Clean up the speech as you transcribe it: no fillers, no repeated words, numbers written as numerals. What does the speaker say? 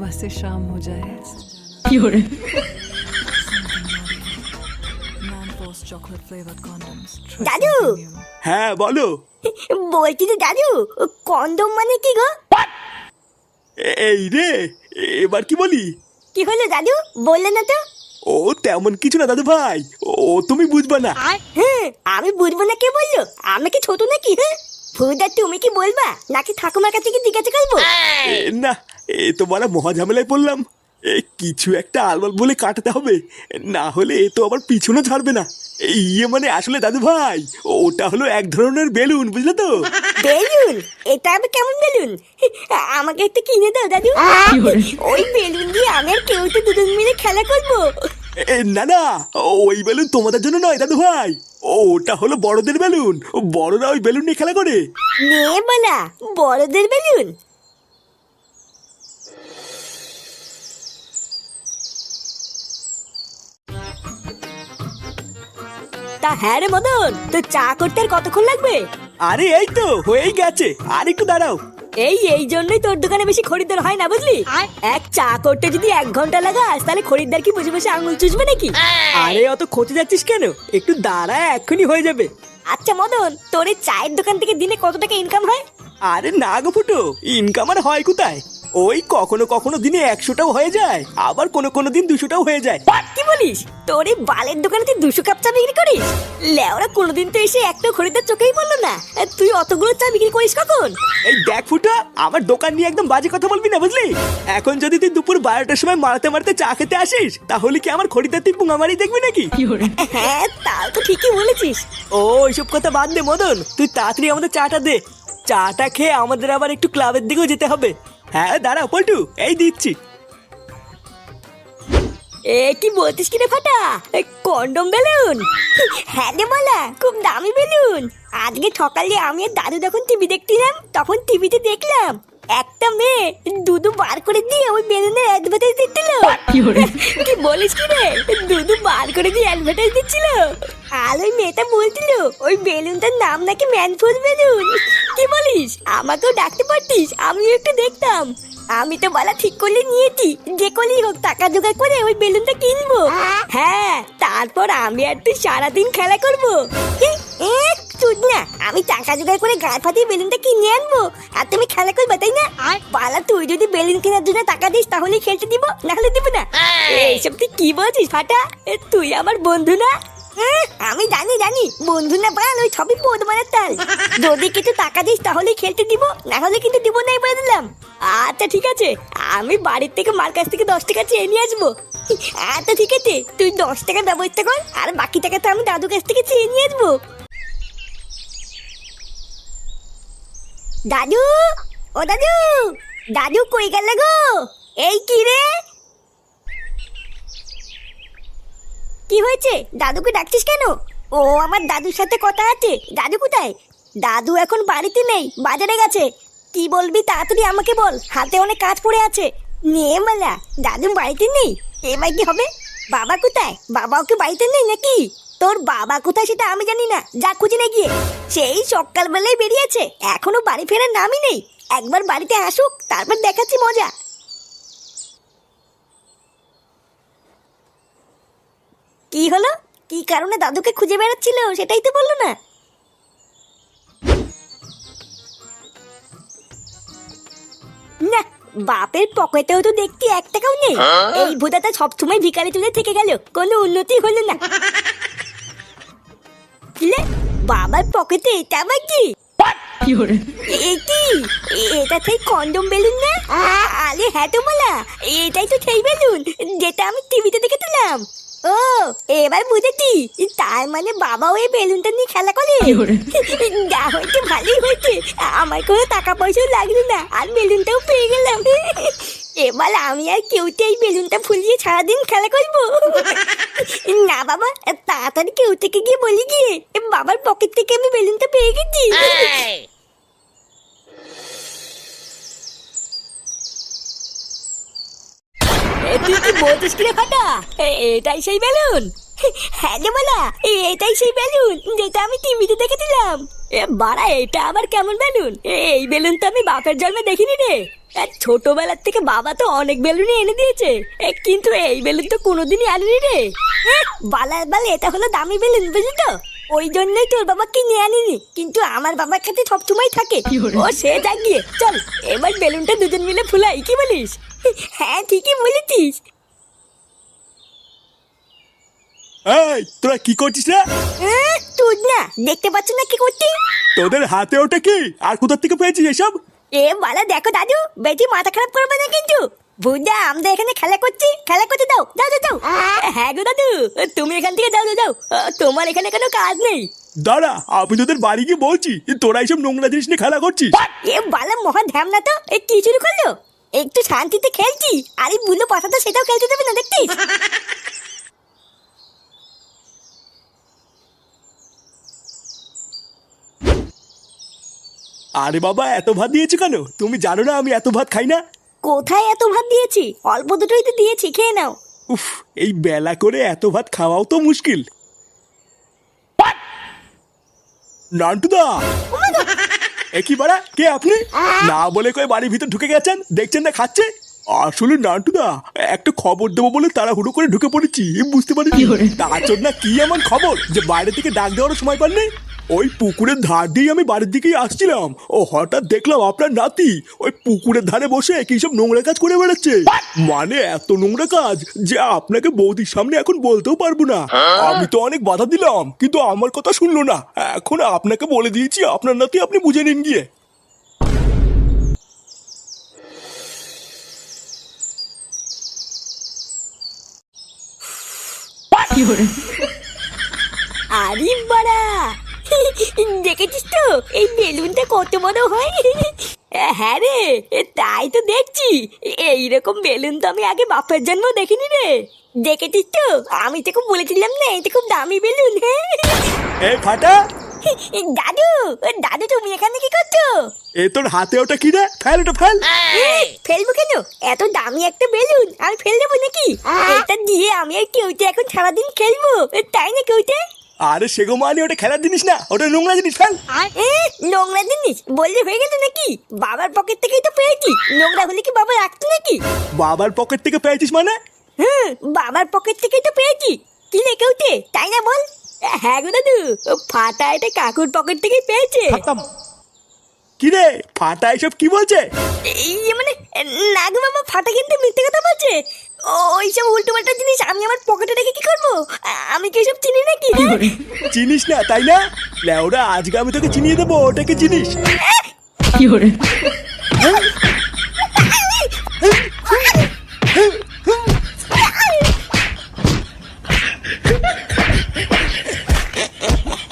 सुबह से शाम हो जाए chocolate flavored condoms. দাদু হ্যাঁ বলো। বলছি যে দাদু কন্ডম মানে কি গো? এই রে, এবার কি বলি? কি হলো দাদু, বললে না তো? ও তেমন কিছু না দাদু ভাই, ও তুমি বুঝবা না। হ্যাঁ আমি বুঝবো না কে বললো? আমি কি ছোট নাকি? হ্যাঁ ফুদা তুমি কি বলবা নাকি ঠাকুমার কাছে কি জিজ্ঞাসা করবো? না, এ তো বড় মহা ঝামেলায় পড়লাম। কিছু একটা আলবাল বলে কাটাতে হবে, না হলে এ তো আবার পিছনে ছাড়বে না। ইয়ে মানে আসলে দাদু ভাই, ওটা হলো এক ধরনের বেলুন, বুঝলে তো? বেলুন? এটা আবার কেমন বেলুন? আমাকে একটু কিনে দাও দাদু। ওই বেলুন দিয়ে আমি আর কেউ তো দুজন মিলে খেলা করবো। না না, ওই বেলুন তোমাদের জন্য নয় দাদু ভাই, ওটা হলো বড়দের বেলুন। বড়রা ওই বেলুন নিয়ে খেলা করে। নে বলা বড়দের বেলুন? তা হ্যাঁ রে মদন, তো চা করতে আর কতক্ষণ লাগবে? আরে এই তো হয়েই গেছে, আর একটু দাঁড়াও। এই জন্যই তোর দোকানে বেশি খরিদ্দার হয় না, বুঝলি? এক চা করতে যদি 1 ঘন্টা লাগাস তাহলে খরিদ্দার কি বসে বসে আঙুল চুষবে নাকি? আরে অত খোঁজে যাচ্ছিস কেন, একটু দাঁড়া, এক্ষুনি হয়ে যাবে। আচ্ছা মদন, তোর এই চায়ের দোকান থেকে দিনে কত টাকা ইনকাম হয়? আরে না গো ফুটো, ইনকাম আর হয় কোথায়? ওই কখনো কখনো দিনে 100টাও হয়ে যায়, আবার কোনো দিন 200টাও হয়ে যায়। কি বলিস? তোর এই বালের দোকানে তুই 200 কাপ চা বিক্রি করিস? লেওরা কোনোদিন তো এসে একটা খরিদ্দার চোখেই পড়লো না। তুই অতগুলো চা বিক্রি করিস কখন? এই দেখ ফুটো, আমার দোকান নিয়ে একদম বাজে কথা বলবি না, বুঝলি? এখন যদি তুই দুপুর 12টার সময় মারতে মারতে চা খেতে আসিস, তাহলে কি আমার খরিদ্দার তুই পুঙ্গামারি দেখবি নাকি? হ্যাঁ তাও তো ঠিকই বলেছিস। ও ওইসব কথা বাদ দে মদন, তুই তাড়াতাড়ি আমাদের চাটা দে। চাটা খেয়ে আমাদের আবার একটু ক্লাবের দিকেও যেতে হবে। হ্যাঁ দাঁড়া পল্টু, এই দিচ্ছি। এ কি বলতিস কি রে ফাটা? Condom balloon? হ্যাঁ রে বলা, খুব দামি বেলুন। আজকে সকালে আমি আর দাদু যখন টিভি দেখছিলাম, তখন টিভিতে দেখলাম একটা মেয়ে দুধু বার করে দিয়ে ওই বেলুনের অ্যাডভার্টাইজ দিচ্ছিল। কি বলিস কি রে? দুধু বার করে দিয়ে অ্যাডভার্টাইজ দিচ্ছিল। আর ওই মেয়েটা বলছিল ওই বেলুনটার নাম নাকি ম্যানফোর্স বেলুন। কি বলিস? আমাকেও ডাকতে পারতিস, আমিও একটু দেখতাম। আমি তো বলা ঠিক করলে নিয়েছি, যে করেই হোক টাকা জোগাড় করে ওই বেলুনটা কিনবো। হ্যাঁ তারপর আমি আর তুই সারাদিন খেলা করবো। চুদ না, আমি টাকা জোগাড় করে গায়ে ফাটিয়ে বেলুনটা কিনে আনবো আর তুমি খেলা করবে, তাই না? পালা তুই যদি বেলুন কেনার জন্য টাকা দিস তাহলে খেলতে দিব, না হলে দিব না। এইসব তুই কি বলছিস ফাটা? তুই আমার বন্ধু না? আমি জানি বন্ধু না বাল, ওই সবই পদ মারার তাল। যদি কিছু টাকা দিস তাহলে খেলতে দিব, না হলে কিন্তু দিব নাই বলে দিলাম। আচ্ছা ঠিক আছে, আমি বাড়ির থেকে মার কাছ থেকে 10 টাকা চেয়ে নিয়ে আসবো। আচ্ছা ঠিক আছে, তুই 10 টাকার ব্যবস্থা কর, আর বাকি টাকা তো আমি দাদুর কাছ থেকে চেয়ে নিয়ে আসবো। দাদু, ও দাদু, দাদু কই গেল গো? এই কি রে, কি হয়েছে? দাদুকে ডাকছিস কেন? ও আমার দাদুর সাথে কথা আছে। দাদু কোথায়? দাদু এখন বাড়িতে নেই, বাজারে গেছে। কি বলবি তাড়াতাড়ি আমাকে বল, হাতে অনেক কাজ পড়ে আছে। নে মালা, দাদু বাড়িতে নেই, এবার কি হবে? বাবা কোথায়? বাবাও কি বাড়িতে নেই নাকি? তোর বাবা কোথায় সেটা আমি জানি না, যা খুঁজে নে গিয়ে। সেই সকালবেলায় বেরিয়েছে, এখনো বাড়ি ফেরার নামই নেই। একবার বাড়িতে আসুক, তারপর দেখাচ্ছি মজা। কি হলো? কি কারণে দাদুকে খুঁজে বেড়াচ্ছিল সেটাই তো বললো না। না, বাপের পকেটেও তো দেখতে 1 টাকাও নেই। এই ভুদাটা সবসময় ভিখারি তুলে থেকে গেল, কোনো উন্নতি হলো না। বাবার পকেটে এটা আবার কি? এটা সেই কন্ডম বেলুন না? আরে হ্যাঁ তো বলা, এটাই তো সেই বেলুন যেটা আমি টিভিতে দেখেছিলাম। ও এবার বুঝেছি, তার মানে বাবাও এই বেলুনটা নিয়ে খেলা করে। যা হয়েছে ভালোই হয়েছে, আমার কোনো টাকা পয়সাও লাগলো না, আর বেলুনটাও পেয়ে গেলাম। এবার আমি আর কেউতে এই বেলুনটা ফুলিয়ে সারাদিন খেলা করবো। না বাবা, তাড়াতাড়ি কেউ থেকে গিয়ে বলি গিয়ে বাবার পকেট থেকে আমি বেলুনটা পেয়ে গেছি। তুই কি বলছিস কি রে ফাটা? এটাই সেই বেলুন? হ্যাঁ রে বলা, এটাই সেই বেলুন যেটা আমি টিভিতে দেখেছিলাম। বাড়া, এটা আবার কেমন বেলুন? এই বেলুন তো আমি বাপের জন্মে দেখিনি রে। ছোটবেলার থেকে বাবা তো অনেক বেলুনই এনে দিয়েছে, কিন্তু এই বেলুন তো কোনোদিনই আনেনি রে। বালার বাল, এটা হলো দামি বেলুন, বুঝলি তো? ওই জন্যই তোর বাবা কিনে আনিনি, কিন্তু আমার বাবার কাছে সবসময় থাকে। ও সে যাক গিয়ে, চল এবার বেলুনটা দুজন মিলে ফুলাই, কি বলিস? হ্যাঁ ঠিকই বলেছিস। এই তোরা কি করছিস রে? তুই না দেখতে পাচ্ছ না কি করছি? তোদের হাতে ওটা কি, আর কোথা থেকে পেয়েছিস এসব? বালা দেখো দাদু, বেশি মাথা খারাপ করবে না কিন্তু। বুঝা, আমরা এখানে খেলা করছি, খেলা করতে দাও, যাও যাও যাও। হ্যাঁ গো দাদু, তুমি এখান থেকে যাও যাও যাও, তোমার এখানে কোনো কাজ নেই। দাঁড়া, আমি তোদের বাড়ি গিয়ে বলছি তোরা এইসব নোংরা জিনিস নিয়ে খেলা করছিস। বালা মহা ধ্যামনা তো, কি শুরু করলো? একটু শান্তিতে খেলছি, আর এই বুলো পাতা তো সেটাও খেলতে দেবে না, দেখছিস? আরে বাবা, এত ভাত দিয়েছো কেন? তুমি জানো না আমি এত ভাত খাই না। কোথায় এত ভাত দিয়েছি? অল্প দুটোই তো দিয়েছি, খেয়ে নাও। উফ, এই বেলা করে এত ভাত খাওয়াও তো মুশকিল। নান্টুদা, একই বাড়া, কে আপনি? না বলে কই বাড়ির ভিতর ঢুকে গেছেন, দেখছেন না খাচ্ছে। আসলে নান্টুদা, একটা খবর দেবো বলে তাড়াহুড়ো করে ঢুকে পড়েছি, বুঝতে পারিনি। তার জন্য কি এমন খবর যে বাইরে থেকে ডাক দেওয়ার সময় পাননি? ওই পুকুরের ধার দিয়ে আমি বাড়ির দিকেই আসছিলাম, ও হঠাৎ দেখলাম আপনার নাতি ওই পুকুরের ধারে বসে কি সব নোংরা কাজ করে বেড়াচ্ছে। মানে এত নোংরা কাজ যে আপনাকে বৌদির সামনে এখন বলতেও পারবো না। আমি তো অনেক বাধা দিলাম, কিন্তু আমার কথা শুনলো না। এখন আপনাকে বলে দিয়েছি, আপনার নাতি আপনি বুঝে নিন গিয়ে। আরে বাড়া, দেখেছিস তো এই বেলুনটা কত বড় হয়? হ্যাঁ রে, তাই তো দেখছি। এইরকম বেলুন তো আমি আগে বাপের জন্ম দেখিনি রে। দেখেছিস তো, আমি তো খুব বলেছিলাম না এটা খুব দামি বেলুন। এই ফাটা, দাদু, দাদু তুমি এখানে কি করছো? এ তোর হাতে ওটা কি রে? ফেল ওটা, ফেল। ফেলবো কেন? এত দামি একটা বেলুন আমি ফেল দেবো নাকি? এটা দিয়ে আমি আর কেউতে এখন সারাদিন খেলবো, তাই না কেউতে? আরে সেগো মানে ওটা খেলার জিনিস না, ওটা নোংরা জিনিস, ফেল। নোংরা জিনিস বললে হয়ে গেল নাকি? বাবার পকেট থেকেই তো পেয়েছি, নোংরা হলে কি বাবা রাখতো নাকি? বাবার পকেট থেকে পেয়েছিস মানে? বাবার পকেট থেকেই তো পেয়েছি। কি রে কেউতে, তাই না বল? হ্যাঁ গো দাদু, ফাটা এটা কাকুর পকেট থেকেই পেয়েছে। কি রে ফাটা, এসব কি বলছে? এই মানে, না গো বাবা, ফাটা কিন্তু মিথ্যে কথা বলছে। ওইসব উল্টো পাল্টা জিনিস আমি আমার পকেটে রেখে কি করবো? আমি কি এসব চিনি নাকি? চিনিস না তাই না? লেওরা, আজকে আমি তোকে চিনিয়ে দেবো ওটাকে চিনিস।